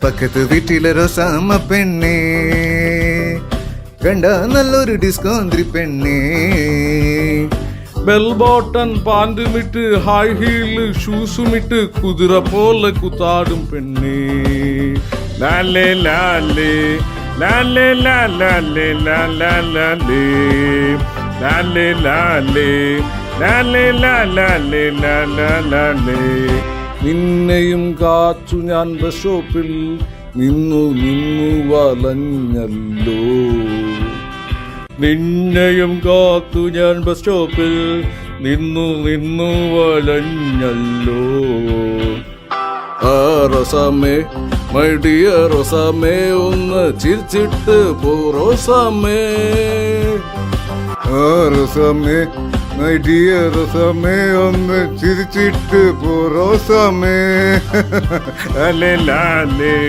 പക്കത്ത് വീട്ടിലെ റോസാമ്മ പെണ്ണേ, കണ്ട നല്ലൊരു ഡിസ്കൗണ്ട് പെണ്ണേ. ബെൽ ബോട്ടൺ പാൻറ്റുമിട്ട് ഹൈ ഹീല് ഷൂസുമിട്ട് കുതിര പോലെ കുത്താടും പെണ്ണേ. ലാലേ ലാലേ ലാലേ ലാലേ ലാലേ ലാലേ ലാലേ ലാലേ ലാലേ ലാലേ. നിന്നെയും കാച്ചു ഞാൻ ബസ് സ്റ്റോപ്പിൽ നിന്നു വലഞ്ഞല്ലോ. നിന്നെയും കാത്തു ഞാൻ ബസ് സ്റ്റോപ്പിൽ നിന്നു വലഞ്ഞല്ലോ. ആ റോസാമ്മേ, മൈ ഡിയർ റോസാമ്മേ, ഒന്ന് ചിരിച്ചിട്ട് പോ റോസാമ്മേ. ആ റോസാമ്മേ, മൈ ഡിയർ റോസാമ്മേ, ഒന്ന് ചിരിച്ചിട്ട് പോ റോസാമ്മേ. ലാലേ ലാലേ